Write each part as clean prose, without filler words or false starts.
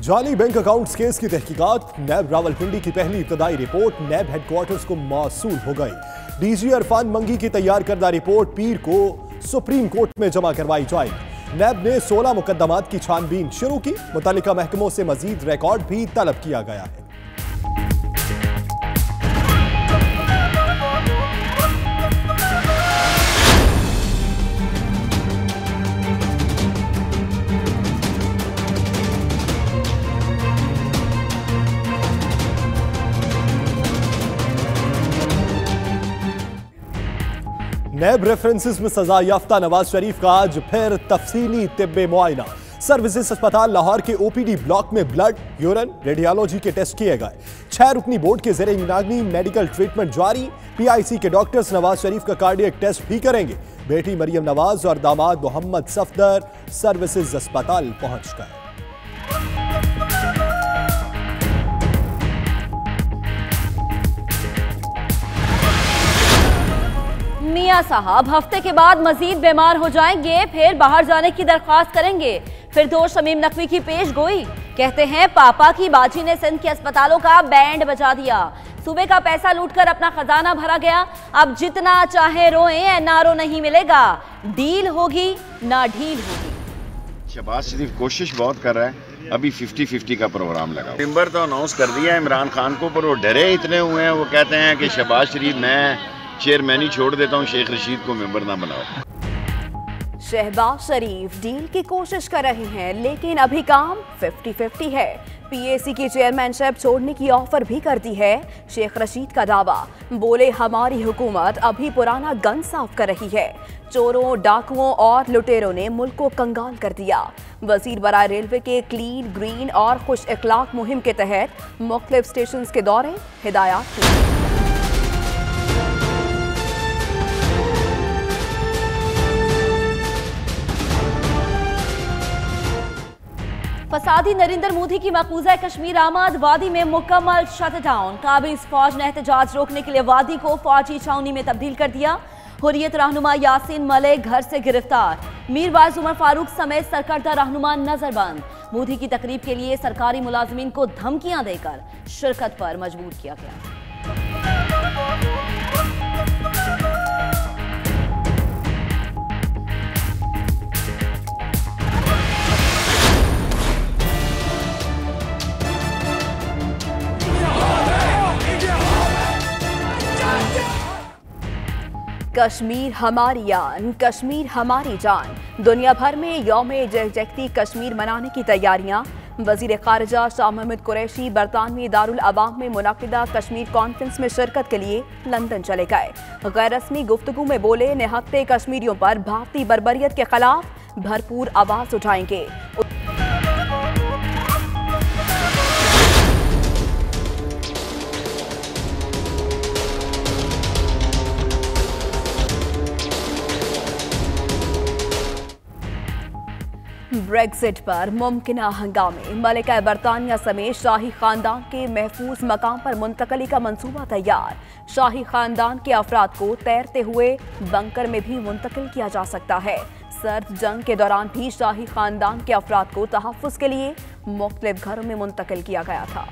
जाली bank accounts case की तहकीकात। नैब रावलपिंडी की पहली इब्तदाई रिपोर्ट नैब हेडक्वार्टर्स को मौसूल हो गई। डीजी इरफान मंगी की तैयार करदा रिपोर्ट पीर को सुप्रीम कोर्ट में जमा करवाई जाएगी। नैब ने 16 मुकदमात की छानबीन शुरू की। मुतल्लिका महकमों से मजीद रिकॉर्ड भी तलब किया गया है। नैब रेफरेंसेस में सजा याफ्ता नवाज शरीफ का आज फिर तफसीली तिब्बे मुआयना। सर्विसेज अस्पताल लाहौर के ओपीडी ब्लॉक में ब्लड, यूरिन, रेडियोलॉजी के टेस्ट किए गए। 6 रुकनी बोर्ड के ज़ेरे इंतज़ामी मेडिकल ट्रीटमेंट जारी। पीआईसी के डॉक्टर्स नवाज शरीफ का कार्डियक टेस्ट भी करेंगे। बेटी मरियम नवाज और दामाद मोहम्मद सफदर सर्विसेज अस्पताल पहुंच गए। मियां साहब हफ्ते के बाद मजीद बीमार हो जाएंगे, फिर बाहर जाने की दरख्वास्त करेंगे। फिर दो शमीम नकवी की पेश गोई। कहते हैं पापा की बाजी ने सिंध के अस्पतालों का बैंड बजा दिया। सूबे का पैसा लूटकर अपना खजाना भरा गया। अब जितना चाहे रोएं, एनआरओ नहीं मिलेगा। डील होगी ना ढील होगी। शहबाज शरीफ कोशिश बहुत कर रहा है। अभी 50-50 का प्रोग्राम लगा। मेंबर तो अनाउंस कर दिया है इमरान खान को, पर वो डरे इतने हुए हैं। वो कहते हैं कि शहबाज शरीफ मैं चेयरमैन ही छोड़ देता हूं, शेख रशीद को मेंबर ना बनाओ। शहबाज शरीफ डील की कोशिश कर रहे हैं, लेकिन अभी काम 50-50 है। पीएसी की चेयरमैनशिप छोड़ने की ऑफर भी कर दी है। शेख रशीद का दावा, बोले हमारी हुकूमत अभी पुराना गन साफ कर रही है। चोरों, डाकुओं और लुटेरों ने मुल्क को कंगाल कर दिया। वजीर बराए रेलवे के क्लीन, ग्रीन और खुश इखलाक मुहिम के तहत मुख्तलिफ स्टेशन के दौरे, हिदायत। फसादी नरेंद्र मोदी की मकबूजा कश्मीर आमाद वादी में मुकम्मल शटडाउन। काबिज फौज ने एहतजाज रोकने के लिए वादी को फौजी छावनी में तब्दील कर दिया। हुर्रियत रहनुमा यासीन मलिक घर से गिरफ्तार। मीरवाइज उमर फारूक समेत सरकर्दा रहनुमा नजरबंद। मोदी की तकरीब के लिए सरकारी मुलाजमीन को धमकियां देकर शिरकत पर मजबूर किया गया। कश्मीर हमारी आन, कश्मीर हमारी जान। दुनिया भर में यौम जगती कश्मीर मनाने की तैयारियां। वजीर खारजा शाह महमूद कुरैशी बरतानवी दारुल अवाम में मुनक़िदा कश्मीर कॉन्फ्रेंस में शिरकत के लिए लंदन चले गए। गैर रस्मी गुफ्तगू में बोले निहत्ते कश्मीरियों पर भारतीय बर्बरियत के खिलाफ भरपूर आवाज उठाएंगे। ब्रेक्जिट पर मुमकिना हंगामे। मलिका बरतानिया समेत शाही खानदान के महफूज मकाम पर मुंतकली का मंसूबा तैयार। शाही खानदान के अफराद को तैरते हुए बंकर में भी मुंतकिल किया जा सकता है। सर्द जंग के दौरान भी शाही खानदान के अफराद को तहफ़्फ़ुज़ के लिए मुख्तलिफ घरों में मुंतकिल किया गया था।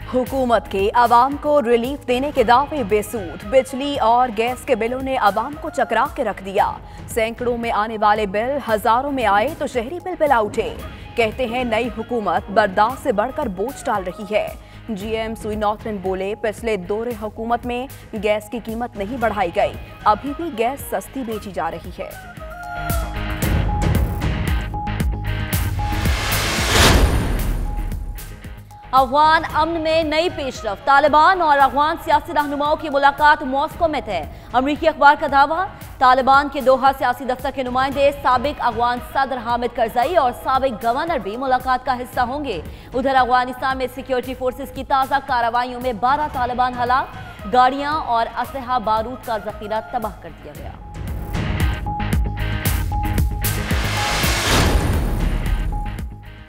हुकूमत के अवाम को रिलीफ देने के दावे बेसूद। बिजली और गैस के बिलों ने अवाम को चकरा के रख दिया। सैकड़ों में आने वाले बिल हजारों में आए तो शहरी बिलबिला उठे। कहते हैं नई हुकूमत बर्दाश्त से बढ़कर बोझ डाल रही है। जीएम सुइनॉथन बोले पिछले दौरे हुकूमत में गैस की कीमत नहीं बढ़ाई गई, अभी भी गैस सस्ती बेची जा रही है। अफगान अमन में नई पेशरफ। तालिबान और अफगान सियासी रहनुमाओं की मुलाकात मॉस्को में है। अमरीकी अखबार का दावा, तालिबान के दोहा सियासी दफ्तर के नुमाइंदे साबिक अफगान सदर हामिद करजई और साबिक गवर्नर भी मुलाकात का हिस्सा होंगे। उधर अफगानिस्तान में सिक्योरिटी फोर्सेस की ताज़ा कार्रवाइयों में 12 तालिबान हलाक, गाड़ियां और असलहा बारूद का जखीरा तबाह कर दिया गया।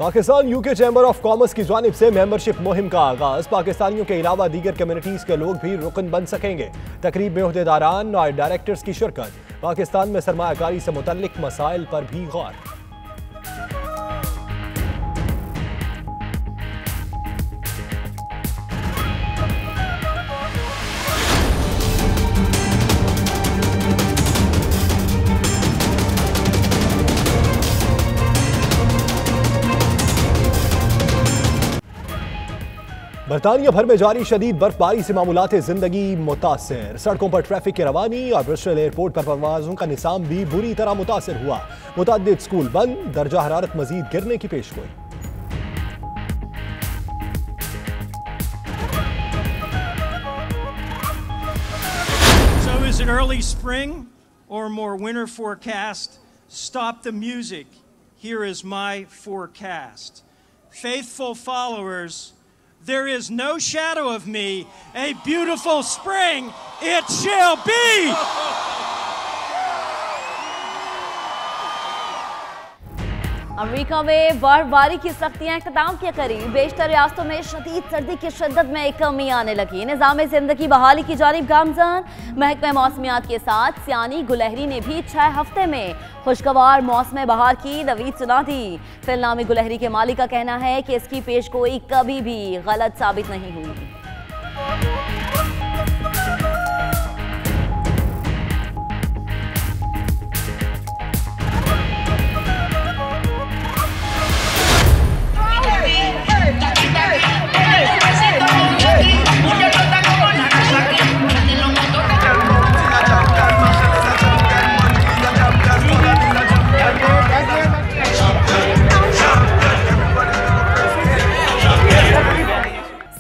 Pakistan UK chamber of commerce की जानिब से मेंबरशिप मुहिम का आगाज। पाकिस्तानियों के अलावा दीगर कम्युनिटीज के लोग भी रुकन बन सकेंगे। तकरीब में ओहदेदारान और डायरेक्टर्स की शिरकत। पाकिस्तान में सरमायाकारी से मुतल्लिक मसाइल पर भी गौर। बरतानिया भर में जारी शदीद बर्फबारी से मामूलाते जिंदगी मुतासिर। सड़कों पर ट्रैफिक की रवानी और ब्रिस्टल एयरपोर्ट पर परवाजों का निज़ाम भी बुरी तरह मुतासिर हुआ। मुतअद्दिद स्कूल बंद, दर्जा हरारत मजीद गिरने की पेशगोई। So is it early spring or more winter forecast? Stop the music. Here is my forecast. Faithful followers, there is no shadow of me. A beautiful spring it shall be. America में बर्फबारी की सख्तियां इख्तिताम के करीब। बेशतर रियासतों में शदीद सर्दी की शिद्दत में कमी आने लगी। निज़ाम ज़िंदगी बहाली की जानिब गामज़न। महकमा मौसमियात के साथ सियानी गुलहरी ने भी 6 हफ्ते में खुशगवार मौसम बहार की नवीद सुना दी। फिलनामी गुलहरी के मालिक का कहना है कि इसकी पेशगोई कभी भी गलत साबित नहीं हुई।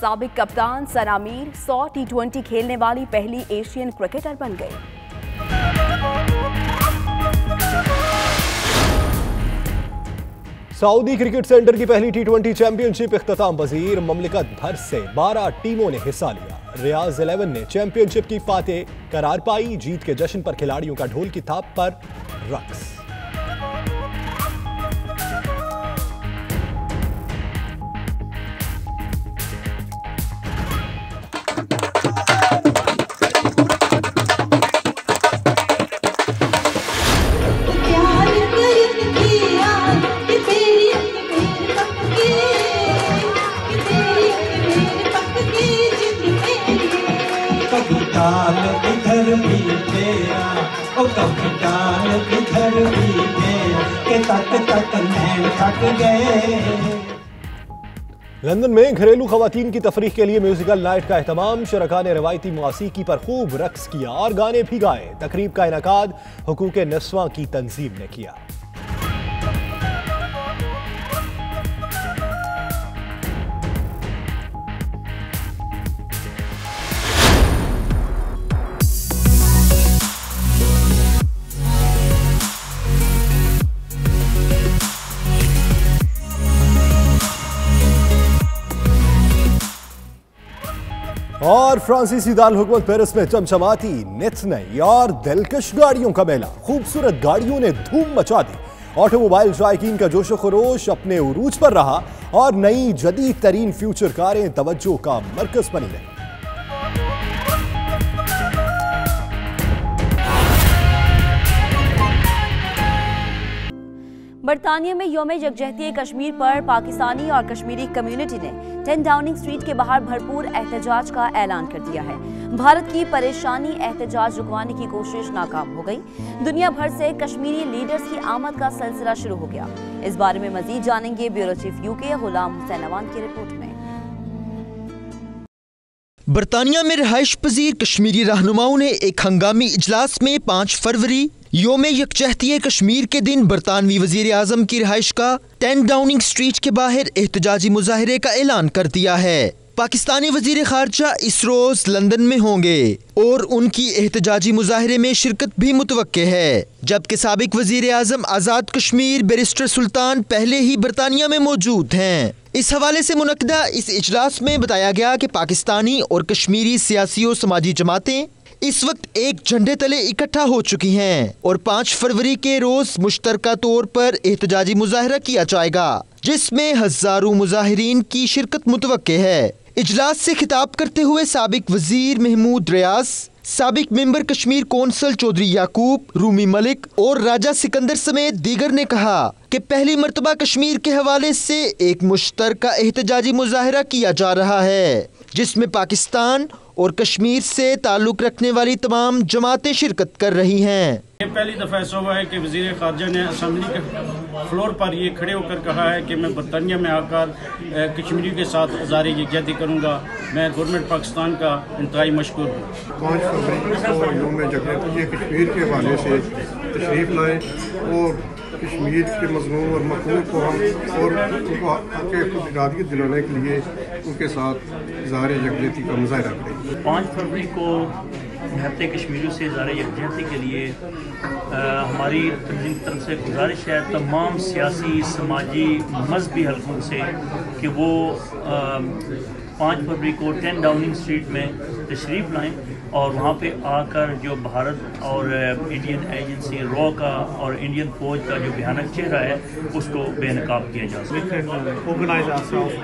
साबिक कप्तान सना मीर 100 T20 खेलने वाली पहली एशियन क्रिकेटर बन गई। सऊदी क्रिकेट सेंटर की पहली T20 चैंपियनशिप इख्तिताम पजीर। ममलिकत भर से 12 टीमों ने हिस्सा लिया। रियाज 11 ने चैंपियनशिप की फातेह करार पाई। जीत के जश्न पर खिलाड़ियों का ढोल की थाप पर रक्स। लंदन में घरेलू खवातीन की तफरीह के लिए म्यूजिकल नाइट का एहतमाम। शरका ने रवायती मौसीकी पर खूब रक्स किया और गाने भी गाए। तकरीब का इनेकाद हुकूक निस्वा की तंजीम ने किया। और फ्रांसीसी दाल हुकूमत पेरिस में चमचमाती नित नई और दिलकश गाड़ियों का मेला। खूबसूरत गाड़ियों ने धूम मचा दी। ऑटोमोबाइल शायकीन का जोशो खरोश अपने उरूज पर रहा और नई जदीद तरीन फ्यूचर कारें तवज्जो का मरकज बनी रही। बरतानिया में यौम यकजहती कश्मीर पर पाकिस्तानी और कश्मीरी कम्युनिटी ने 10 डाउनिंग स्ट्रीट के बाहर भरपूर एहतजाज का ऐलान कर दिया है। भारत की परेशानी एहतजाज रुकवाने की कोशिश नाकाम हो गई। दुनिया भर से कश्मीरी लीडर्स की आमद का सिलसिला शुरू हो गया। इस बारे में मजीद जानेंगे ब्यूरो चीफ यूके गुलाम हुसैन अवान की रिपोर्ट में। बरतानिया में रिहाइश पजीर कश्मीरी रहनुमाओं ने एक हंगामी इजलास में 5 फरवरी यौम यकजहती कश्मीर के दिन बरतानवी वजीर आजम की रिहाइश का 10 डाउनिंग स्ट्रीट के बाहर एहतजाजी मुजाहरे का ऐलान कर दिया है। पाकिस्तानी वजीर खारजा इस रोज लंदन में होंगे और उनकी एहतजाजी मुजाहरे में शिरकत भी मुतवक्के है। जबकि साबिक वजीर आजम आज़ाद कश्मीर बैरिस्टर सुल्तान पहले ही बरतानिया में मौजूद हैं। इस हवाले से मुनक्किदा इस इजलास में बताया गया कि पाकिस्तानी और कश्मीरी सियासी और समाजी जमातें इस वक्त एक झंडे तले इकट्ठा हो चुकी हैं और 5 फरवरी के रोज मुश्तरका तौर पर एहतजाजी मुजाहरा किया जाएगा। जिसमें हजारों मुजाहिरीन की शिरकत मुतवक्के है। इजलास से खिताब करते हुए साबिक वजीर महमूद रियाज, साबिक मेंबर कश्मीर कौंसल चौधरी याकूब, रूमी मलिक और राजा सिकंदर समेत दीगर ने कहा कि पहली मर्तबा कश्मीर के हवाले से एक मुश्तरका एहतजाजी मुजाहिरा किया जा रहा है, जिसमें पाकिस्तान और कश्मीर से ताल्लुक रखने वाली तमाम जमातें शिरकत कर रही हैं। ये पहली दफ़ा ऐसा हुआ है कि वज़ीर ख़ारजा ने असम्बली के फ्लोर पर ये खड़े होकर कहा है कि मैं बरतानिया में आकर कश्मीरियों के साथ इज़हार यकजहती करूँगा। मैं गवर्नमेंट पाकिस्तान का इंतहाई मशकूर हूँ। 5 फरवरी को यौम यकजहती कश्मीर के हवाले से तशरीफ़ लाएँ और कश्मीर के मज़मून और मक़बूल को हम और उनको आके खुद इरादगी दिलाने के लिए उनके साथ इज़हार यकजहती का मुज़ाहिरा करें। 5 फरवरी को निहत्ते कश्मीरियों से इज़हार यकजहती के लिए हमारी तंजीम की तरफ से गुजारिश है तमाम सियासी, समाजी, मजहबी हलकों से कि वो 5 फरवरी को 10 डाउनिंग स्ट्रीट में तशरीफ़ लाएँ और वहाँ पे आकर जो भारत और इंडियन एजेंसी रॉ का और इंडियन फौज का जो भयानक चेहरा है उसको बेनकाब किया जा सके। We can organize ourselves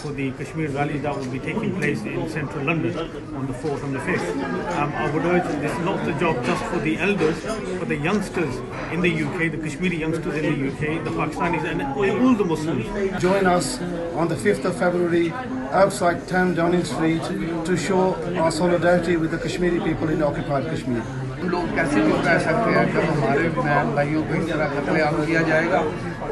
for the Kashmir rally that will be taking place in central London on the 4th and the 5th. I would urge this is not the job just for the elders, for the youngsters in the UK, the Kashmiri youngsters in the UK, the Pakistanis and all the Muslims. Join us on the 5th of February outside 10 Downing Street to show our solidarity with the Kashmiri people in occupied Kashmir. हम लोग कैसे भी रह सकते हैं जब हमारे बहन भाइयों को इस तरह कत्लेआम किया जाएगा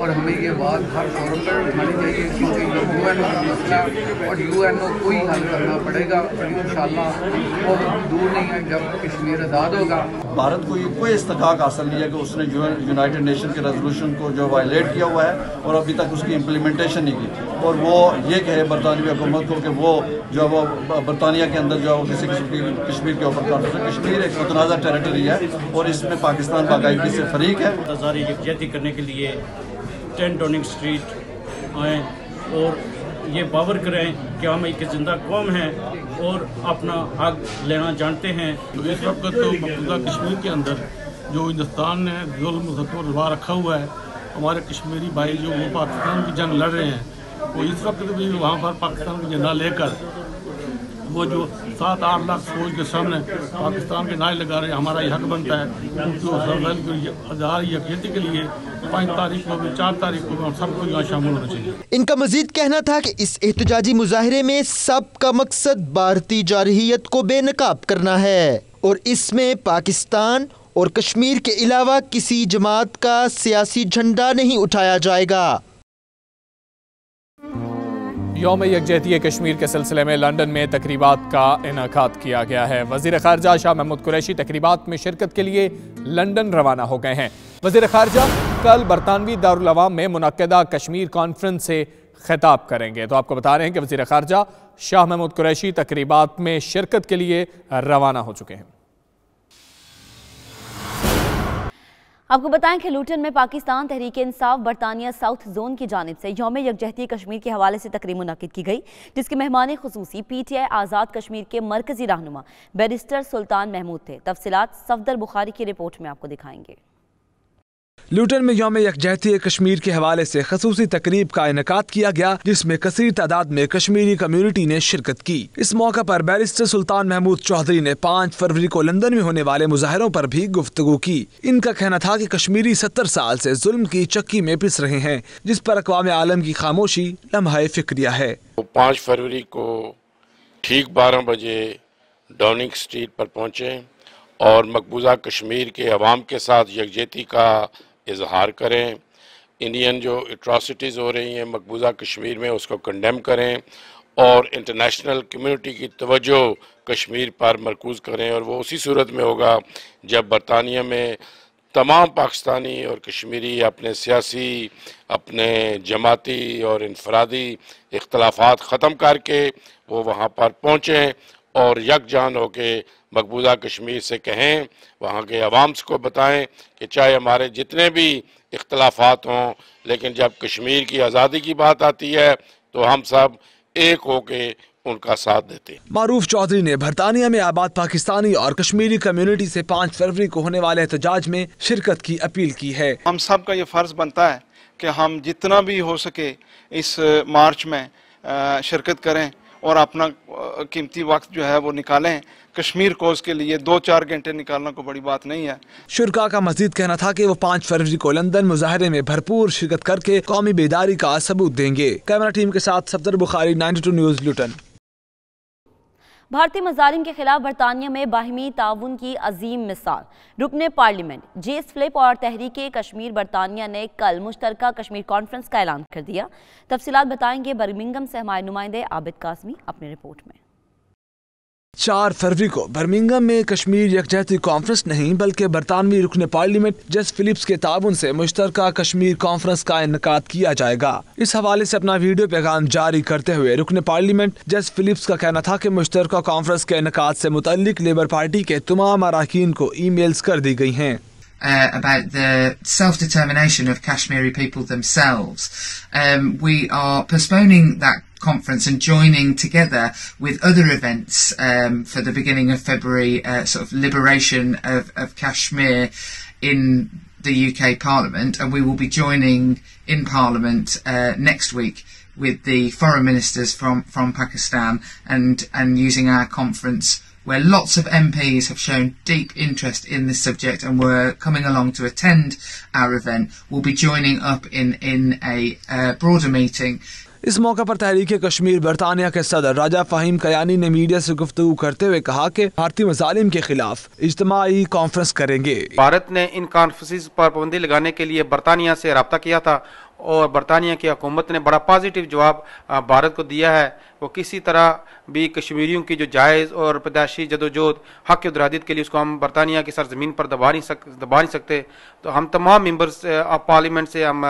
और हमें ये बात हर फोरम पर उठानी चाहिए क्योंकि ये यूएनओ का मसला और यूएनओ को ही हल करना पड़ेगा और इंशाल्लाह वो दूर नहीं है जब कश्मीर आज़ाद होगा। भारत को ये कोई इस्तकाक हासिल नहीं है कि उसने यूनाइटेड नेशन के रेजोल्यूशन को जो वायलेट किया हुआ है और अभी तक उसकी इम्प्लीमेंटेशन नहीं की और वो ये कहे बरतानवी हुकूमत को कि वो जो वो बरतानिया के अंदर जो किसी किस्म की कश्मीर के ऊपर कानून है। कश्मीर एक मुतनाज़ा टेरिटरी है और इसमें पाकिस्तान बाकायदगी से फरीक है। इज़हार यकजहती करने के लिए 10 डाउनिंग स्ट्रीट आएँ और ये बावर करें कि हम एक जिंदा कौम हैं और अपना हक लेना जानते हैं। तो इस वक्त तो मौजूदा कश्मीर के अंदर जो हिंदुस्तान ने जुल्म दबा रखा हुआ है, हमारे कश्मीरी भाई जो वो पाकिस्तान की जंग लड़ रहे हैं वो इस वक्त भी वहाँ पर पाकिस्तान का झंडा लेकर वो जो 7-8 लाख फौज के सामने पाकिस्तान के नारे लगा रहे हैं। हमारा ये हक बनता है क्योंकि इज़हार यकजहती के लिए 5 तारीख को 4 तारीख को हम सबको यहाँ शामिल होना चाहिए। इनका मजीद कहना था कि इस एहतजाजी मुजाहिरे में सबका मकसद भारतीय जारहियत को बेनकाब करना है और इसमें पाकिस्तान और कश्मीर के अलावा किसी जमात का सियासी झंडा नहीं उठाया जाएगा। यौम यकजहती कश्मीर के सिलसिले में लंदन में तकरीबात का इनेकाद किया गया है। वज़ीर ख़ारजा शाह महमूद कुरैशी तकरीबात में शिरकत के लिए लंदन रवाना हो गए हैं। वज़ीर ख़ारजा कल बरतानवी दारुल अवाम में मुनक्कदा कश्मीर कॉन्फ्रेंस से खिताब करेंगे। तो आपको बता रहे हैं कि वज़ीर ख़ारजा शाह महमूद कुरैशी तकरीबात में शिरकत के लिए रवाना हो चुके हैं। आपको बताएं कि लूटन में पाकिस्तान तहरीक इंसाफ बरतानिया साउथ जोन की जानिब से यौम यकजहती कश्मीर के हवाले से तकरीब मुनक्किद की गई, जिसके मेहमान खुसूसी PTI आज़ाद कश्मीर के मरकजी रहनुमा बैरिस्टर सुल्तान महमूद थे। तफसीलात सफदर बुखारी की रिपोर्ट में आपको दिखाएंगे। लूटन में यौम यकजहती कश्मीर के हवाले से खसूसी तकरीब का इनेकाद किया गया, जिसमें कसीर तादाद में कश्मीरी कम्युनिटी ने शिरकत की। इस मौका पर बैरिस्टर सुल्तान महमूद चौधरी ने 5 फरवरी को लंदन में होने वाले मुजाहरों पर भी गुफ्तगू की। इनका कहना था कि कश्मीरी 70 साल से जुल्म की चक्की में पिस रहे हैं, जिस पर अक़वाम आलम की खामोशी लम्हा फिक्रिया है। 5 फरवरी को ठीक 12 बजे डाउनिंग स्ट्रीट पर पहुँचे और मकबूजा कश्मीर के अवाम के साथ यकजहती का इजहार करें। इंडियन जो एट्रॉसिटीज़ हो रही हैं मकबूजा कश्मीर में उसको कंडेम करें और इंटरनेशनल कम्युनिटी की तवज्जो कश्मीर पर मरकूज़ करें। और वो उसी सूरत में होगा जब बरतानिया में तमाम पाकिस्तानी और कश्मीरी अपने सियासी, अपने जमाती और इनफरादी इख्तलाफात ख़त्म करके वो वहाँ पर पहुँचें और यकजान होके मकबूजा कश्मीर से कहें, वहाँ के अवाम को बताएं कि चाहे हमारे जितने भी इख्तलाफात हों, लेकिन जब कश्मीर की आज़ादी की बात आती है तो हम सब एक होके उनका साथ देते। मारूफ चौधरी ने बरतानिया में आबाद पाकिस्तानी और कश्मीरी कम्युनिटी से 5 फरवरी को होने वाले एहतजाज में शिरकत की अपील की है। हम सब का ये फ़र्ज़ बनता है कि हम जितना भी हो सके इस मार्च में शिरकत करें और अपना कीमती वक्त जो है वो निकालें। कश्मीर कोस के लिए 2-4 घंटे निकालना कोई बड़ी बात नहीं है। शुरका का मजीद कहना था कि वो 5 फरवरी को लंदन मुजाहरे में भरपूर शिरकत करके कौमी बेदारी का सबूत देंगे। कैमरा टीम के साथ सफदर बुखारी, 92 न्यूज़, लुटन। भारतीय मज़ालिम के खिलाफ बरतानिया में बाहिमी ताउन की अजीम मिसाल। रुकने पार्लियामेंट जेस फिलिप और तहरीक कश्मीर बरतानिया ने कल मुश्तरका कश्मीर कॉन्फ्रेंस का ऐलान कर दिया। तफसीलात बताएंगे बर्मिंघम से हमारे नुमाइंदे आबिद कासमी अपनी रिपोर्ट में। 4 फरवरी को बर्मिंघम में कश्मीर यकजहती कॉन्फ्रेंस नहीं बल्कि बरतानवी रुकने पार्लियामेंट जेस फिलिप्स के ताउन से मुश्तरका कश्मीर कॉन्फ्रेंस का इनेकाद किया जाएगा। इस हवाले से अपना वीडियो पैगाम जारी करते हुए रुकने पार्लियामेंट जेस फिलिप्स का कहना था कि मुश्तरका कॉन्फ्रेंस के इनेकाद से मुतल्लिक लेबर पार्टी के तमाम अरकान को ईमेल्स कर दी गई हैं। About the self-determination of Kashmiri people themselves. We are postponing that conference and joining together with other events for the beginning of February, sort of liberation of Kashmir in the UK Parliament, and we will be joining in Parliament next week with the foreign ministers from Pakistan and using our conference where lots of MPs have shown deep interest in this subject and were coming along to attend our event. We'll be joining up in a broader meeting. इस मौके पर तहरीक कश्मीर बरतानिया के सदर राजा फ़हीम कयानी ने media से गुफ्तगू करते हुए कहा कि भारतीय मज़ालिम के खिलाफ इज्तिमाई कॉन्फ्रेंस करेंगे। भारत ने इन कॉन्फ्रेंस पर पाबंदी लगाने के लिए बरतानिया से रब्ता किया था और बरतानिया की हुकूमत ने बड़ा पॉजिटिव जवाब भारत को दिया है। वो किसी तरह भी कश्मीरियों की जो जायज़ और पैदाशी जदोजहद हक़ उदरादियत के लिए उसको हम बरतानिया की सरजमीन पर दबा नहीं सकते। तो हम तमाम मेंबर्स ऑफ पार्लियामेंट से हम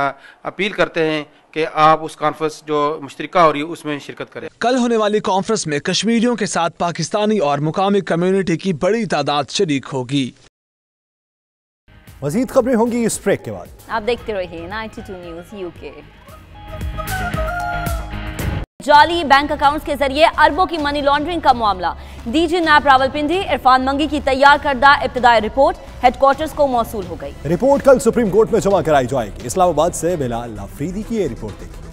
अपील करते हैं कि आप उस कॉन्फ्रेंस जो मुश्तरका हो रही है उसमें शिरकत करें। कल होने वाली कॉन्फ्रेंस में कश्मीरियों के साथ पाकिस्तानी और मुकामी कम्युनिटी की बड़ी तादाद शरीक होगी। मजीद खबरें होंगी इस ब्रेक के बाद। आप देखते रहिए 92 न्यूज़ यूके। जाली बैंक अकाउंट्स के जरिए अरबों की मनी लॉन्ड्रिंग का मामला। डीजी नैब रावलपिंडी इरफान मंगी की तैयार करदा इब्तिदाई रिपोर्ट हेडक्वार्टर्स को मौसूल हो गई। रिपोर्ट कल सुप्रीम कोर्ट में जमा कराई जाएगी। इस्लामाबाद से बिलाल अफरीदी की ये रिपोर्ट देखिए।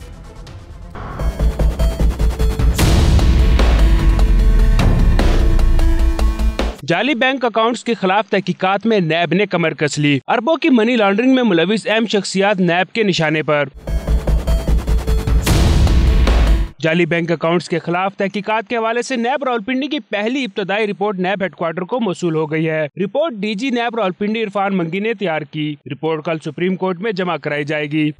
जाली बैंक अकाउंट्स के खिलाफ तहकीकात में नैब ने कमर कस ली। अरबों की मनी लॉन्ड्रिंग में मुलविस अहम शख्सियात नैब के निशाने पर। जाली बैंक अकाउंट्स के खिलाफ तहकीकात के हवाले से नैब रावलपिंडी की पहली इब्तदाई रिपोर्ट नैब हेडक्वार्टर को मौसूल हो गई है। Report DG NAB Rawalpindi Irfan Mangi ने तैयार की। रिपोर्ट कल सुप्रीम कोर्ट में जमा कराई जाएगी।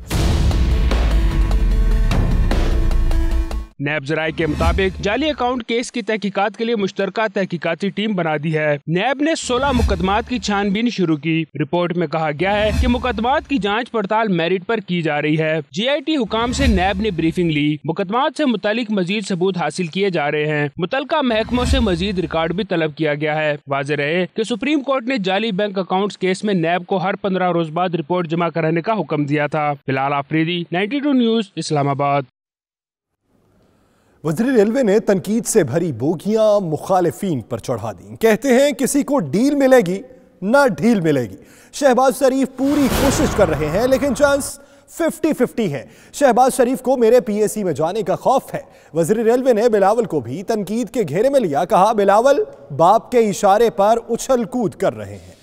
नैब जराये के मुताबिक जाली अकाउंट केस की तहकीकात के लिए मुश्तरका तहकीकाती टीम बना दी है। नैब ने 16 मुकदमात की छानबीन शुरू की। रिपोर्ट में कहा गया है कि मुकदमात की जांच पड़ताल मेरिट पर की जा रही है। GIT हुकाम से नैब ने ब्रीफिंग ली। मुकदमात से मुतालिक मजीद सबूत हासिल किए जा रहे हैं। मुतलका महकमों से मजीद रिकॉर्ड भी तलब किया गया है। वाज़ेह रहे कि सुप्रीम कोर्ट ने जाली बैंक अकाउंट केस में नैब को हर 15 रोज बाद रिपोर्ट जमा कराने का हुक्म दिया था। बिलाल अफरीदी, 92 न्यूज़, इस्लामाबाद। वज़ीर रेलवे ने तनकीद से भरी बोगियां मुखालिफिन पर चढ़ा दी। कहते हैं किसी को डील मिलेगी ना ढील मिलेगी। शहबाज शरीफ पूरी कोशिश कर रहे हैं लेकिन चांस 50-50 है। शहबाज शरीफ को मेरे PAC में जाने का खौफ है। वज़ीर रेलवे ने बिलावल को भी तनकीद के घेरे में लिया। कहा बिलावल बाप के इशारे पर उछल कूद कर रहे हैं।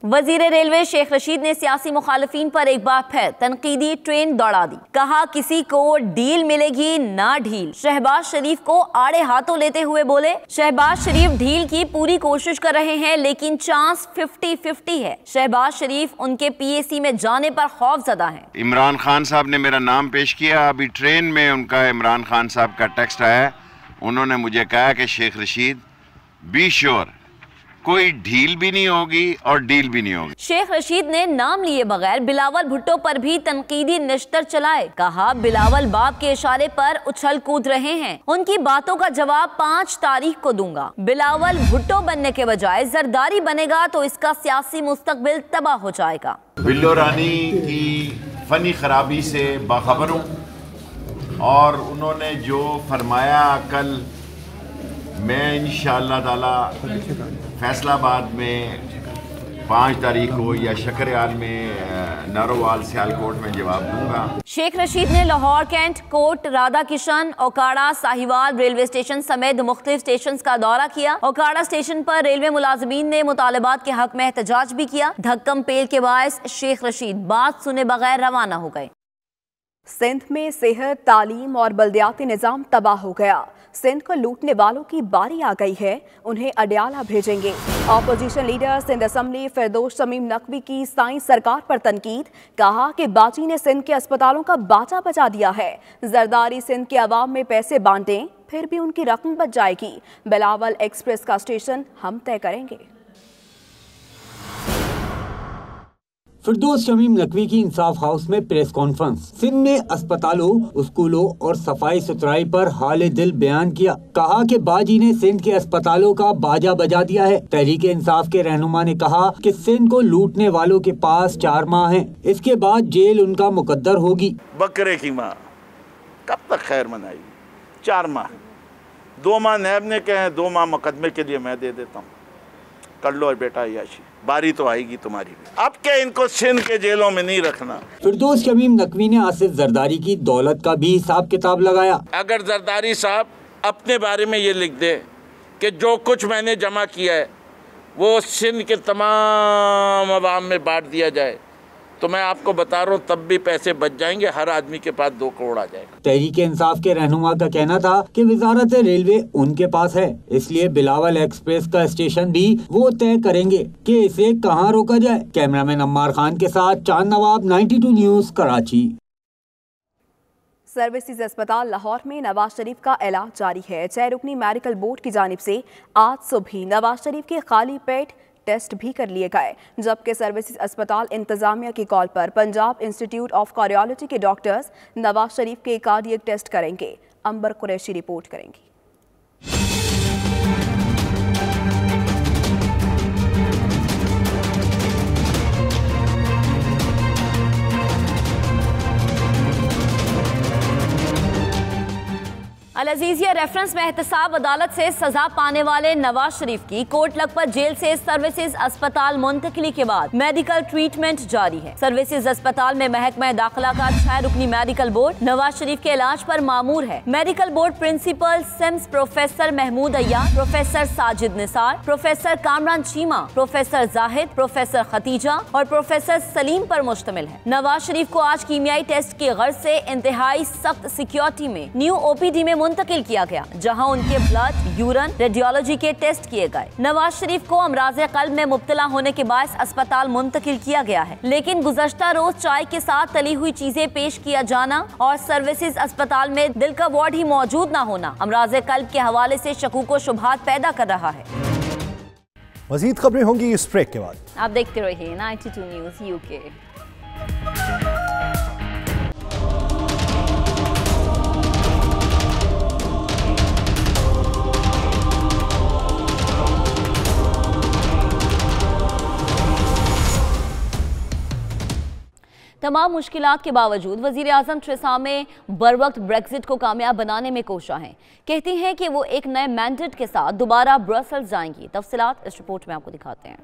वजीर रेलवे शेख रशीद ने सियासी मुखालिफिन पर एक बार फिर तनकीदी ट्रेन दौड़ा दी। कहा किसी को डील मिलेगी ना ढील। शहबाज शरीफ को आड़े हाथों लेते हुए बोले शहबाज शरीफ डील की पूरी कोशिश कर रहे हैं लेकिन चांस 50-50 है। शहबाज शरीफ उनके PAC में जाने पर खौफजदा है। इमरान खान साहब ने मेरा नाम पेश किया। अभी ट्रेन में उनका इमरान खान साहब का टेक्स्ट आया। उन्होंने मुझे कहा कि शेख रशीद बी श्योर कोई ढील भी नहीं होगी और डील भी नहीं होगी। शेख रशीद ने नाम लिए बगैर बिलावल भुट्टो पर भी तनकीदी निश्तर चलाए। कहा बिलावल बाप के इशारे पर उछल कूद रहे हैं। उनकी बातों का जवाब 5 तारीख को दूंगा। बिलावल भुट्टो बनने के बजाय जरदारी बनेगा तो इसका सियासी मुस्तकबिल तबाह हो जाएगा। बिल्लो रानी की फनी खराबी से बाखबर हूँ और उन्होंने जो फरमाया कल, मैं इंशाअल्लाह ताला फैसलाबाद में 5 तारीख को या शकरयाल में नारोवाल सियालकोट में जवाब दूंगा। शेख रशीद ने Lahore, cantt, Kot, Radha Kishan, Okara, Sahiwal railway station समेत मुख्तलिफ स्टेशन का दौरा किया। ओकाड़ा स्टेशन पर रेलवे मुलाजमीन ने मुतालबात के हक में एहतजाज भी किया। धक्कम पेल के बायस शेख रशीद बात सुने बगैर रवाना हो गए। सिंध में सेहत, तालीम और बल्दियाती निज़ाम तबाह हो गया। सिंध को लूटने वालों की बारी आ गई है, उन्हें अडयाला भेजेंगे। ऑपोजिशन लीडर सिंध असम्बली फिरदौस शमीम नकवी की साइंस सरकार पर तनकीद, कहा कि बाजी ने सिंध के अस्पतालों का बाजा बजा दिया है। जरदारी सिंध के अवाम में पैसे बांटें, फिर भी उनकी रकम बच जाएगी। बिलावल एक्सप्रेस का स्टेशन हम तय करेंगे। फिरदौस शमीम नकवी की इंसाफ हाउस में प्रेस कॉन्फ्रेंस। सिंध में अस्पतालों, स्कूलों और सफाई सुथराई पर हाल दिल बयान किया। कहा कि बाजी ने सिंध के अस्पतालों का बाजा बजा दिया है। तहरीक इंसाफ के रहनुमा ने कहा कि सिंध को लूटने वालों के पास 4 माह हैं, इसके बाद जेल उनका मुकद्दर होगी। बकरे की माँ कब तक खैर मनाएगी? 4 माह, 2 माह नैब ने कहे, 2 माह मुकदमे के लिए मैं दे देता हूँ, कर लो बेटा याशी, बारी तो आएगी तुम्हारी भी। अब क्या इनको सिंध के जेलों में नहीं रखना। फिरदौस शमीम नकवी ने आसिफ जरदारी की दौलत का भी हिसाब किताब लगाया। अगर जरदारी साहब अपने बारे में ये लिख दे कि जो कुछ मैंने जमा किया है वो सिंध के तमाम अवाम में बांट दिया जाए, तो मैं आपको बता रहा हूँ तब भी पैसे बच जाएंगे, हर आदमी के पास 2 करोड़ आ जाएगा। तहरीक इंसाफ के रहनुमा का कहना था कि वजारत रेलवे उनके पास है, इसलिए बिलावल एक्सप्रेस का स्टेशन भी वो तय करेंगे कि इसे कहां रोका जाए। कैमरामैन अम्मार खान के साथ चांद नवाब, 92 न्यूज़, कराची। सर्विसेज अस्पताल लाहौर में नवाज शरीफ का इलाज जारी है। 6 रुकनी मेडिकल बोर्ड की जानिब से आज सुबह नवाज शरीफ के खाली पेट टेस्ट भी कर लिए गए, जबकि सर्विसेज अस्पताल इंतजामिया की कॉल पर पंजाब इंस्टीट्यूट ऑफ कार्डियोलॉजी के डॉक्टर्स नवाज शरीफ के कार्डियक टेस्ट करेंगे। अंबर कुरैशी रिपोर्ट करेंगी। अल अजीजिया रेफरेंस में एहतसाब अदालत से सजा पाने वाले नवाज शरीफ की कोट लखपत जेल से सर्विसेज अस्पताल मुंतकिली के बाद मेडिकल ट्रीटमेंट जारी है। सर्विसेज अस्पताल में महकमा दाखिला का 6 रुकनी मेडिकल बोर्ड नवाज शरीफ के इलाज पर मामूर है। Medical board principal SIMS professor Mahmood Ayyar, professor Sajid Nisar, professor Kamran Cheema, professor Zahid, professor Khadija और प्रोफेसर सलीम पर मुश्तमिल है। नवाज शरीफ को आज कीमियाई टेस्ट की गर्ज से इंतहाई सख्त सिक्योरिटी में न्यू ओपीडी में मुंतकिल किया गया, जहां उनके ब्लड, यूरिन, रेडियोलॉजी के टेस्ट किए गए। नवाज शरीफ को अमराज़े क़ल्ब में मुब्तला होने के बायस अस्पताल मुंतकिल किया गया है, लेकिन गुज़श्ता रोज चाय के साथ तली हुई चीजें पेश किया जाना और सर्विसेज अस्पताल में दिल का वार्ड ही मौजूद न होना अमराज़े क़ल्ब के हवाले से शकूक व शुबहात पैदा कर रहा है। मज़ीद खबरें होंगी इस ब्रेक के बाद। आप देखते रहिए 92 न्यूज़ यूके। तमाम मुश्किलात के बावजूद वज़ीर आज़म थेरेसा मे बर वक्त ब्रेक्जिट को कामयाब बनाने में कोशा हैं। कहती हैं कि वो एक नए मैंडेट के साथ दोबारा ब्रसेल्स जाएंगी। तफसीलात इस रिपोर्ट में आपको दिखाते हैं।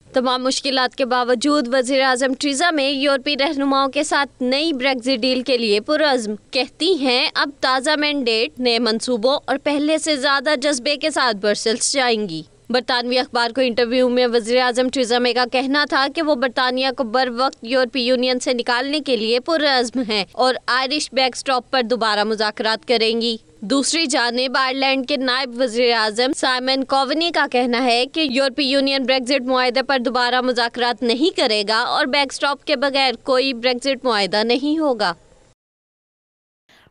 तमाम मुश्किलात के बावजूद वज़ीर आज़म थेरेसा मे यूरोपीय रहनुमाओं के साथ नई ब्रेक्जिट डील के लिए पुरअज़्म। कहती हैं अब ताज़ा मैंडेट, नए मंसूबों और पहले से ज़्यादा जज्बे के साथ ब्रसेल्स जाएंगी। बरतानवी अखबार को इंटरव्यू में वज़ीर आज़म थेरेसा मे का कहना था कि वो बरतानिया को बर वक्त यूरोपीय यूनियन से निकालने के लिए पुरअज़्म हैं और आयरिश बैकस्टॉप पर दोबारा मुज़ाकरात करेंगी। दूसरी जानिब आयरलैंड के नायब वज़ीर आज़म साइमन कोवनी का कहना है कि यूरोपीय यूनियन ब्रेक्जिट मुआहदे पर दोबारा मुज़ाकरात नहीं करेगा और बैकस्टॉप के बगैर कोई ब्रेक्जिट मुआहदा नहीं होगा।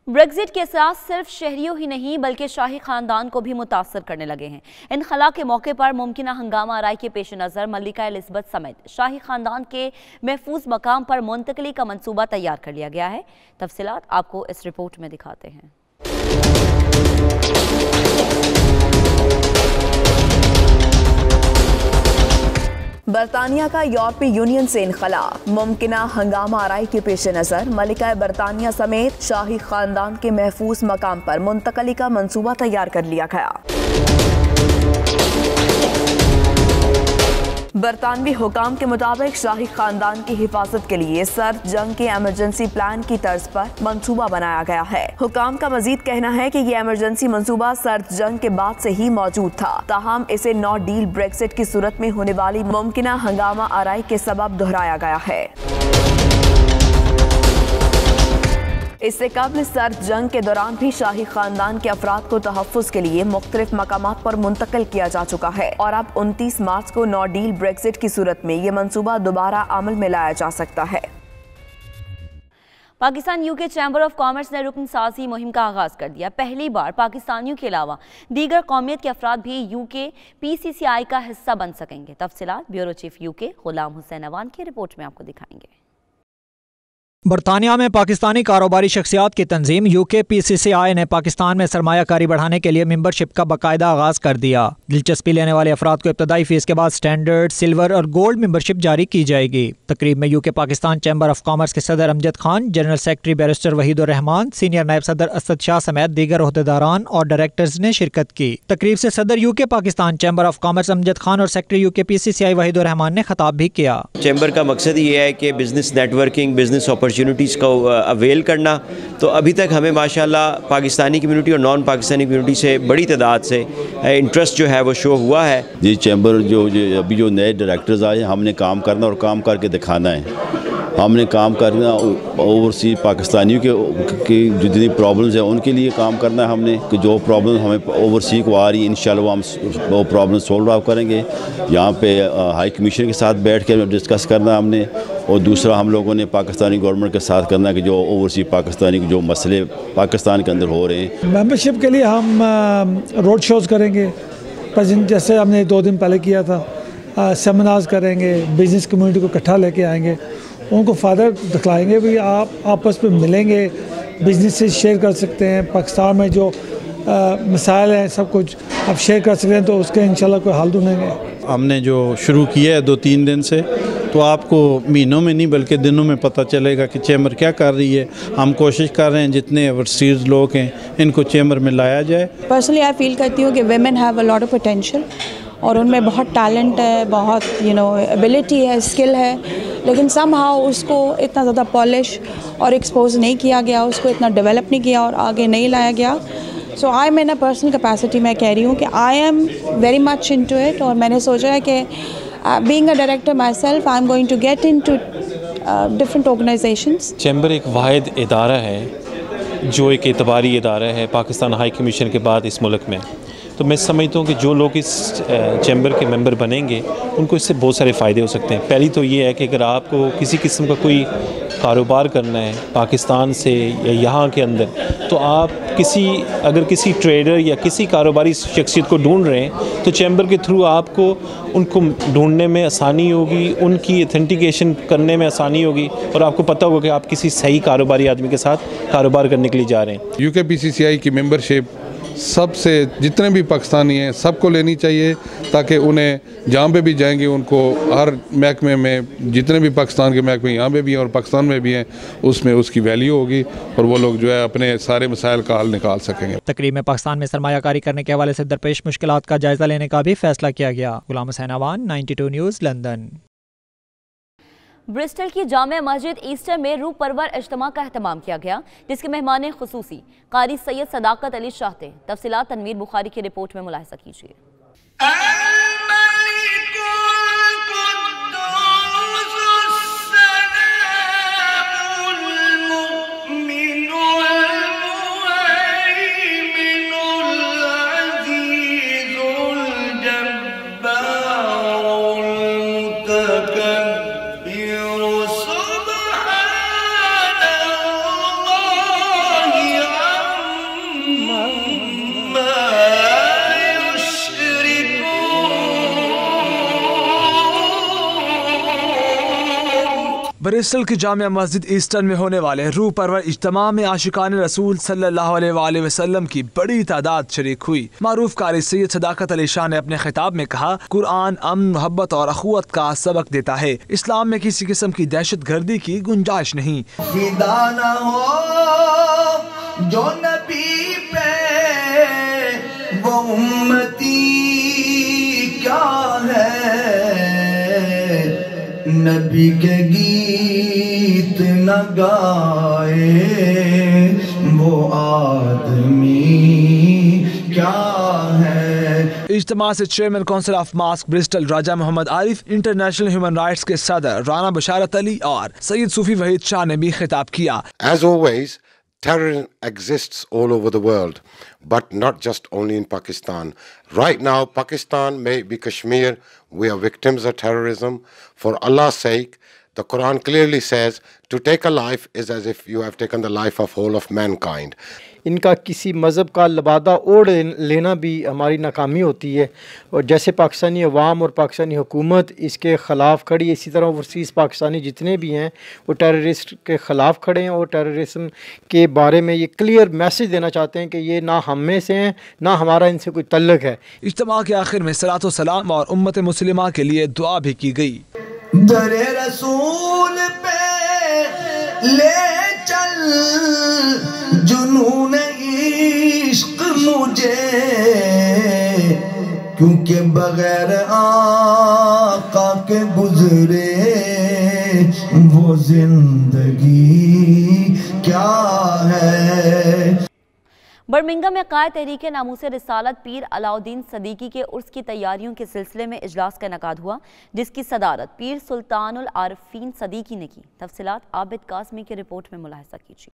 ब्रेक्जिट के साथ सिर्फ शहरियों ही नहीं बल्कि शाही खानदान को भी मुतासर करने लगे हैं। इनखला के मौके पर मुमकिना हंगामा आराई के पेश नज़र मलिका एलिज़ाबेथ समेत शाही खानदान के महफूज मकाम पर मुंतकली का मंसूबा तैयार कर लिया गया है। तफसीलात आपको इस रिपोर्ट में दिखाते हैं। बरतानिया का यूरोपीय यूनियन से इनखला, मुमकिना हंगामा आराई के पेश नजर मलिका बरतानिया समेत शाही खानदान के महफूज मकाम पर मुंतकली का मंसूबा तैयार कर लिया गया। बरतानवी हुकाम के मुताबिक शाही खानदान की हिफाजत के लिए सर्द जंग के एमरजेंसी प्लान की तर्ज पर मंसूबा बनाया गया है। हुकाम का मजीद कहना है कि ये एमरजेंसी मंसूबा सर्द जंग के बाद से ही मौजूद था, ताहम इसे नो डील ब्रेक्सिट की सूरत में होने वाली मुमकिना हंगामा आराई के सबब दोहराया गया है। इससे कबल सर्द जंग के दौरान भी शाही खानदान के अफराद को तहफ़्फ़ुज़ के लिए मुख्तलिफ मकामात पर मुंतकिल किया जा चुका है और अब 29 मार्च को नो डील ब्रेक्सिट की सूरत में ये मंसूबा दोबारा अमल में लाया जा सकता है। Pakistan UK chamber of commerce ने रुकन साजी मुहिम का आगाज कर दिया। पहली बार पाकिस्तानियों के अलावा दीगर कौमियत के अफराद भी यूके PCCI का हिस्सा बन सकेंगे। तफसीलात ब्यूरो चीफ यूके गुलाम हुसैन अवान की रिपोर्ट में आपको दिखाएंगे। बरतानिया में पाकिस्तानी कारोबारी शख्सियात की तंजीम यूके PCCI ने पाकिस्तान में सरमायाकारी बढ़ाने के लिए मेंबरशिप का बाकायदा आगाज कर दिया। दिलचस्पी लेने वाले अफराद को इब्तदाई फीस के बाद स्टैंडर्ड, सिल्वर और गोल्ड मेंबरशिप जारी की जाएगी। तकरीब में UK Pakistan chamber of commerce के सदर Amjad Khan, general secretary barrister Wahidur Rahman, senior नायब सदर असद शाह समेत दीगर ओहदेदारान और डायरेक्टर्स ने शिरकत की। तकरीब से सदर UK Pakistan chamber of commerce Amjad Khan और secretary UK PCCI Wahidur Rahman ने खिताब भी किया। चैम्बर का मकसद ये है कि बिजनेस नेटवर्किंग, बिजनेस अपॉर्चुनिटीज़ को अवेल करना। तो अभी तक हमें माशाल्लाह पाकिस्तानी कम्युनिटी और नॉन पाकिस्तानी कम्युनिटी से बड़ी तादाद से इंटरेस्ट जो है वो शो हुआ है। जी चैम्बर जो अभी जो नए डायरेक्टर्स आए, हमने काम करना और काम करके दिखाना है। हमने काम करना ओवरसीज पाकिस्तानियों की जितनी प्रॉब्लम्स हैं उनके लिए काम करना है हमने, कि जो प्रॉब्लम हमें ओवरसीज को आ रही है इंशाल्लाह हम वो प्रॉब्लम सोल्व आउट करेंगे। यहाँ पे हाई कमीशन के साथ बैठ कर डिस्कस करना हमने, और दूसरा हम लोगों ने पाकिस्तानी गवर्नमेंट के साथ करना कि जो ओवरसीज पाकिस्तानी जो मसले पाकिस्तान के अंदर हो रहे हैं। मेंबरशिप के लिए हम रोड शोज़ करेंगे, जैसे हमने 2 दिन पहले किया था, सेमिनार्स करेंगे, बिजनेस कम्युनिटी को इकट्ठा लेके आएंगे, उनको फ़ायदा दिखलाएंगे भी आप आपस में मिलेंगे, बिजनेस से शेयर कर सकते हैं, पाकिस्तान में जो मसाइल हैं सब कुछ आप शेयर कर सकते हैं, तो उसके इंशाल्लाह कोई हल ढूंढेंगे। हमने जो शुरू किया है 2-3 दिन से, तो आपको महीनों में नहीं बल्कि दिनों में पता चलेगा कि चैम्बर क्या कर रही है। हम कोशिश कर रहे हैं जितने ओवरसीज लोग हैं इनको चैम्बर में लाया जाए। पर्सनली आई फील करती हूँ कि women have a lot of potential और उनमें बहुत टैलेंट है, बहुत एबिलिटी है, स्किल है, लेकिन समहाउ उसको इतना ज़्यादा पॉलिश और एक्सपोज नहीं किया गया, उसको इतना डेवलप नहीं किया और आगे नहीं लाया गया। सो आई मैं पर्सनल कैपेसिटी मैं कह रही हूँ कि I am very much into it, और मैंने सोचा है कि being a director myself I am going to get into different organisations. Chamber एक वाहिद इदारा है जो एक एतबारी इदारा है पाकिस्तान हाई कमीशन के बाद इस मुल्क में। तो मैं समझता हूँ कि जो लोग इस चैम्बर के मेंबर बनेंगे उनको इससे बहुत सारे फ़ायदे हो सकते हैं। पहली तो ये है कि अगर आपको किसी किस्म का कोई कारोबार करना है पाकिस्तान से या यहाँ के अंदर, तो आप अगर किसी ट्रेडर या किसी कारोबारी शख्सियत को ढूंढ रहे हैं तो चैम्बर के थ्रू आपको उनको ढूंढने में आसानी होगी, उनकी ऑथेंटिकेशन करने में आसानी होगी, और आपको पता होगा कि आप किसी सही कारोबारी आदमी के साथ कारोबार करने के लिए जा रहे हैं। यूके PCCI की मेंबरशिप सबसे जितने भी पाकिस्तानी हैं सबको लेनी चाहिए, ताकि उन्हें जहाँ पे भी जाएंगे उनको हर महकमे में, जितने भी पाकिस्तान के महकमे यहाँ पे भी हैं और पाकिस्तान में भी हैं, उसमें उसकी वैल्यू होगी और वो लोग जो है अपने सारे मसाइल का हल निकाल सकेंगे। तकरीब में पाकिस्तान में सरमायाकारी करने के हवाले से दरपेश मुश्किलात का जायजा लेने का भी फैसला किया गया। Ghulam Hussain Awan, 92 news, London. Bristol की जामिया मस्जिद ईस्टर में रूह परवर इज्तिमा का एहतमाम किया गया, जिसके मेहमान खुसूसी कारी सैयद सदाकत अली शाह थे। तफसीलात तनवीर बुखारी की रिपोर्ट में मुलाहिजा कीजिए। ब्रिस्टल की जामिया मस्जिद ईस्टर्न में होने वाले रूह परवर इज्तिमा में आशिकान रसूल सल्लल्लाहु अलैहि वसल्लम की बड़ी तादाद शरीक हुई। मारूफ कारी सैयद सदाकत अली शाह ने अपने खिताब में कहा, कुरान अमन, मोहब्बत और अखुवत का सबक देता है। इस्लाम में किसी किस्म की दहशत गर्दी की गुंजाइश नहीं। जो नबी पे वो उम्मती क्या है, नबी के गीत न गाए वो आदमी क्या है। इज्तिमा से chairman council of mosque Bristol Raja Mohammad Arif, international human rights के सदर राना बशारत अली और सैयद सूफी वहीद शाह ने भी खिताब किया। As always, terrorism exists all over the world, but not just only in Pakistan. Right now, Pakistan, may be Kashmir, we are victims of terrorism. For Allah's sake, the Quran clearly says, to take a life is as if you have taken the life of whole of mankind. इनका किसी मज़हब का लबादा ओढ़ लेना भी हमारी नाकामी होती है, और जैसे पाकिस्तानी अवाम और पाकिस्तानी हुकूमत इसके ख़िलाफ़ खड़ी है, इसी तरह ओवरसीज़ पाकिस्तानी जितने भी हैं वो टेररिस्ट के ख़िलाफ़ खड़े हैं और टेररिज्म के बारे में ये क्लियर मैसेज देना चाहते हैं कि ये ना हम में से हैं ना हमारा इनसे कोई तल्लुक़ है। इज्तिमा के आखिर में सलातो सलाम और उम्मत मुस्लिमा के लिए दुआ भी की गई। दरे रसूल पे ले चल जुनून इश्क मुझे, क्योंकि बगैर आका के गुजरे वो जिंदगी क्या है। बर्मिंघम में कायद तहरीक नामूस रिसालत पीर अलाउद्दीन सदीकी के उर्स की तैयारियों के सिलसिले में इजलास का इनेकाद हुआ, जिसकी सदारत पीर सुल्तानुल आरिफीन सदीकी ने की। तफसीलात आबिद कासमी की रिपोर्ट में मुलाहिजा कीजिए।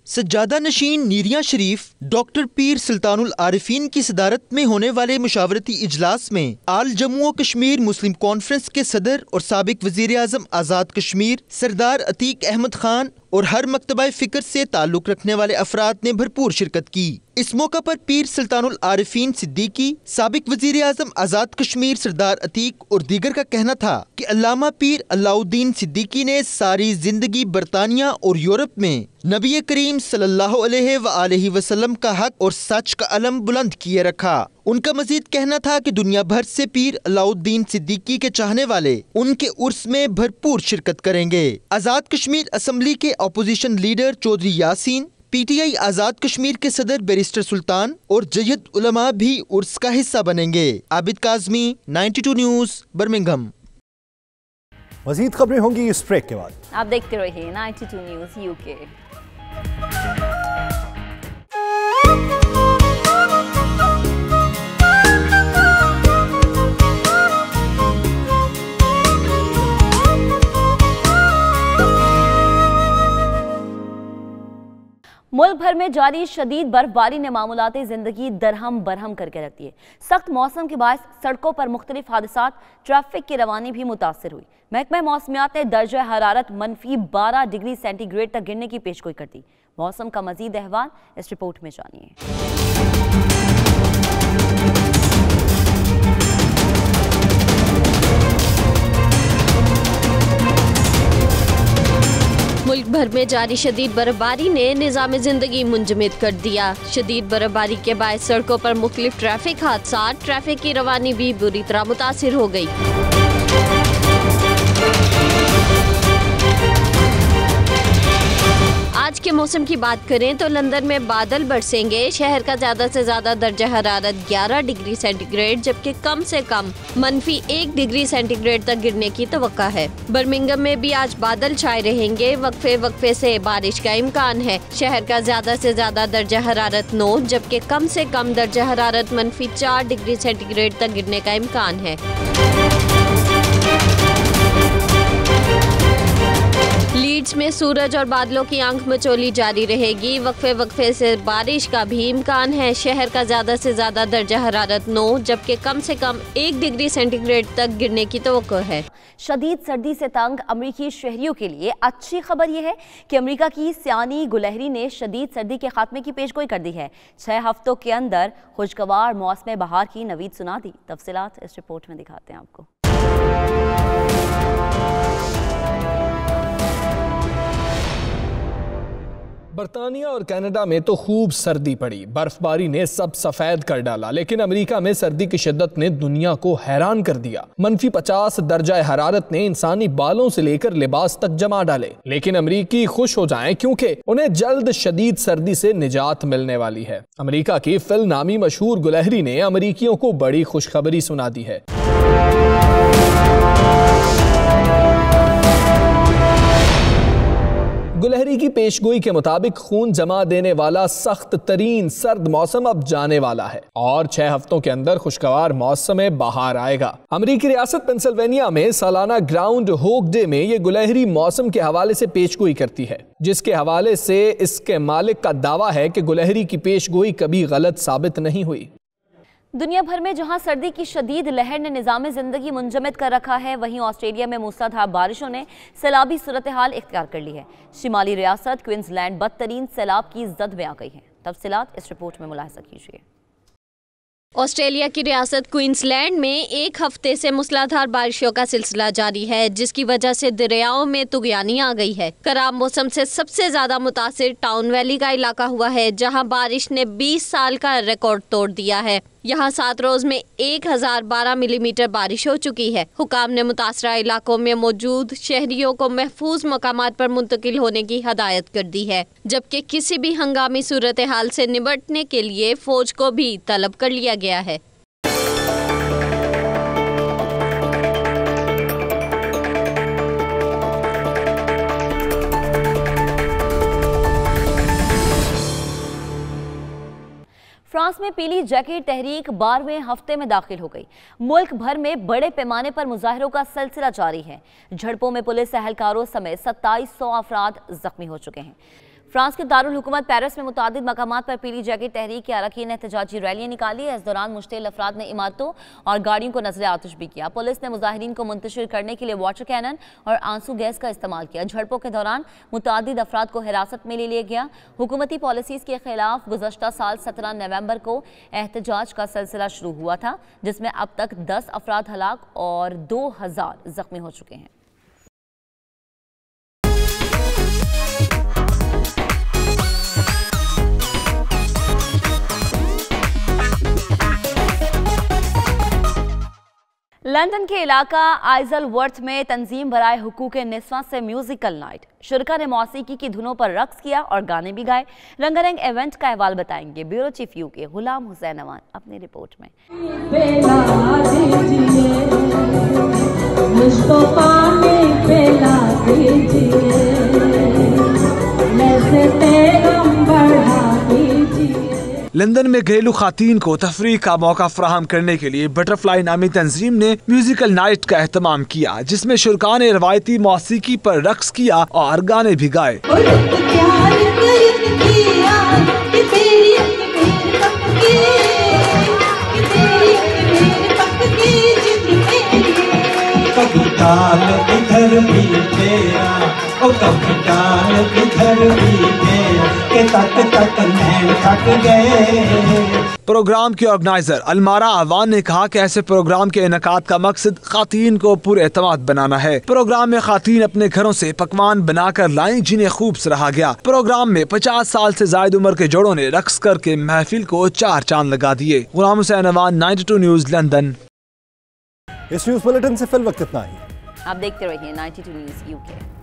सज्जादा नशीन नीरिया शरीफ डॉक्टर पीर सुल्तानुल आरिफीन की सदारत में होने वाले मुशावरती इजलास में आल जम्मू और कश्मीर मुस्लिम कॉन्फ्रेंस के सदर और साबिक वजीर आजम आज़ाद कश्मीर सरदार अतीक अहमद खान और हर मकतबा फ़िक्र से ताल्लुक़ रखने वाले अफराद ने भरपूर शिरकत की। इस मौका पर पीर सुल्तानुल आरिफीन सिद्दीकी, साबिक वजीर आजम आज़ाद कश्मीर सरदार अतीक और दीगर का कहना था कि अल्लामा पीर अलाउद्दीन सिद्दीकी ने सारी जिंदगी बरतानिया और यूरोप में नबी करीम सल्लल्लाहु अलैहि वसल्लम का हक और सच का अलम बुलंद किए रखा। उनका मजीद कहना था कि दुनिया भर से पीर अलाउद्दीन सिद्दीकी के चाहने वाले उनके उर्स में भरपूर शिरकत करेंगे। आज़ाद कश्मीर असम्बली के opposition leader Chaudhry Yasin, PTI Azad Kashmir के सदर बैरिस्टर सुल्तान और जयद उलमा भी उर्स का हिस्सा बनेंगे। Abid Kazmi, 92 news, Birmingham. मजीद खबरें होंगी इस ब्रेक के बाद। आप देखते रहिए 92 न्यूज़ यूके। मुल्क भर में जारी शदीद बर्फबारी ने मामूलाती जिंदगी दरहम बरहम करके रख दी है। सख्त मौसम के बायस सड़कों पर मुख्तलिफ हादसात, ट्रैफिक की रवानी भी मुतासर हुई। महकमा मौसमियात ने दर्जा हरारत -12 डिग्री सेंटीग्रेड तक गिरने की पेशगोई कर दी। मौसम का मजीद अहवाल इस रिपोर्ट में जानिए। मुल्क भर में जारी शदीद बर्फबारी ने निज़ाम जिंदगी मुंजमद कर दिया। शदीद बर्फबारी के बाद सड़कों पर मुख्तलिफ ट्रैफिक हादसा, ट्रैफिक की रवानी भी बुरी तरह मुतासिर हो गई। आज के मौसम की बात करें तो लंदन में बादल बरसेंगे। शहर का ज्यादा से ज्यादा दर्जा हरारत 11 डिग्री सेंटीग्रेड जबकि कम से कम -1 डिग्री सेंटीग्रेड तक गिरने की तवक्का है। बर्मिंघम में भी आज बादल छाए रहेंगे। वक्फे वक्फे से बारिश का इम्कान है। शहर का ज्यादा से ज्यादा दर्जा हरारत 9 जबकि कम से कम दर्जा हरारत -4 डिग्री सेंटीग्रेड तक गिरने का इम्कान है। लीड्स में सूरज और बादलों की आंख मचोली जारी रहेगी। वक्फे वक्फे से बारिश का भी इम्कान है। शहर का ज्यादा से ज्यादा दर्जा हरारत 9 जबकि कम से कम 1 डिग्री सेंटीग्रेड तक गिरने की तवक्को है। शदीद सर्दी से तंग अमरीकी शहरियों के लिए अच्छी खबर यह है कि अमरीका की सियानी गुलहरी ने शदीद सर्दी के खात्मे की पेशगोई कर दी है। 6 हफ्तों के अंदर खुशगवार मौसम बहार की नवीद सुना दी। तफसीलात इस रिपोर्ट में दिखाते हैं आपको। बरतानिया और कनाडा में तो खूब सर्दी पड़ी, बर्फबारी ने सब सफेद कर डाला, लेकिन अमेरिका में सर्दी की शिद्दत ने दुनिया को हैरान कर दिया। -50 दर्जा हरारत ने इंसानी बालों से लेकर लिबास तक जमा डाले। लेकिन अमेरिकी खुश हो जाएं क्योंकि उन्हें जल्द शदीद सर्दी से निजात मिलने वाली है। अमेरिका की फिल नामी मशहूर गुलहरी ने अमेरिकियों को बड़ी खुशखबरी सुना दी है। गुलहरी की पेशगोई के मुताबिक खून जमा देने वाला सख्त तरीन सर्द मौसम अब जाने वाला है और 6 हफ्तों के अंदर खुशगवार मौसम बहार आएगा। अमेरिकी रियासत पेंसिल्वेनिया में सालाना ग्राउंड होक डे में ये गुलहरी मौसम के हवाले से पेशगोई करती है, जिसके हवाले से इसके मालिक का दावा है कि गुलहरी की पेशगोई कभी गलत साबित नहीं हुई। दुनिया भर में जहां सर्दी की शदीद लहर ने निज़ाम ज़िंदगी मुंजमद कर रखा है, वहीं ऑस्ट्रेलिया में मूसलाधार बारिशों ने सैलाबी सूरत हाल इख्तियार कर ली है। शिमाली रियासत क्वींसलैंड बदतरीन सैलाब की जद में आ गई है। तफसीलात इस रिपोर्ट में मुलाहिजा कीजिए। ऑस्ट्रेलिया की रियासत क्वींसलैंड में एक हफ्ते से मूसलाधार बारिशों का सिलसिला जारी है, जिसकी वजह से दरियाओं में तुगयानी आ गई है। खराब मौसम से सबसे ज्यादा मुतासिर टाउन वैली का इलाका हुआ है, जहां बारिश ने 20 साल का रिकॉर्ड तोड़ दिया है। यहाँ 7 रोज में 1012 मिलीमीटर बारिश हो चुकी है। हुकाम ने मुतासरा इलाकों में मौजूद शहरियों को महफूज मकामात पर मुंतकिल होने की हदायत कर दी है, जबकि किसी भी हंगामी सूरत हाल से निपटने के लिए फौज को भी तलब कर लिया गया है। फ्रांस में पीली जैकेट तहरीक 12वें हफ्ते में दाखिल हो गई। मुल्क भर में बड़े पैमाने पर मुजाहिरों का सिलसिला जारी है। झड़पों में पुलिस एहलकारों समेत 2700 अफराद जख्मी हो चुके हैं। फ्रांस के दारुल हुकूमत पेरिस में मुतादिद मकामात पर पीली जैकेट तहरीक के अरकान ने एहतजाजी रैलियां निकाली है। इस दौरान मुश्तिल अफराद ने इमारतों और गाड़ियों को नजर आतिश भी किया। पुलिस ने मुजाहिरीन को मुंतशिर करने के लिए वाटर कैनन और आंसू गैस का इस्तेमाल किया। झड़पों के दौरान मुतादिद अफराद को हिरासत में ले लिया गया। हुकूमती पॉलिसीज के खिलाफ गुज़श्ता साल 17 नवंबर को एहतजाज का सिलसिला शुरू हुआ था, जिसमें अब तक 10 अफराद हलाक और 2000 जख्मी हो चुके हैं। लंदन के इलाका आइजलवर्थ में तंजीम बराए हुकूक निस्वां से म्यूजिकल नाइट। शुरका ने मौसीकी की धुनों पर रक्स किया और गाने भी गाए। रंगारंग इवेंट का अहवाल बताएंगे ब्यूरो चीफ यूके गुलाम हुसैन अवान अपनी रिपोर्ट में। लंदन में घरेलू खातीन को तफरीह का मौका फराहम करने के लिए बटरफ्लाई नामी तंजीम ने म्यूजिकल नाइट का एहतमाम किया, जिसमें शुरका ने रवायती मौसीकी पर रक्स किया और गाने भी गाए। प्रोग्राम के ऑर्गेनाइजर अलमारा आवान ने कहा कि ऐसे प्रोग्राम के इनकाद का मकसद खातीन को पूरे एतमाद बनाना है। प्रोग्राम में खातीन अपने घरों से पकवान बनाकर लाईं, जिन्हें खूब सराहा गया। प्रोग्राम में 50 साल से ज्यादा उम्र के जोड़ों ने रक्स करके महफिल को 4 चांद लगा दिए। गुलाम हुसैन अवान, 92 न्यूज, लंदन। इस न्यूज बुलेटिन से फिल वक्त इतना ही। आप देखते रहिए 92 न्यूज यूके।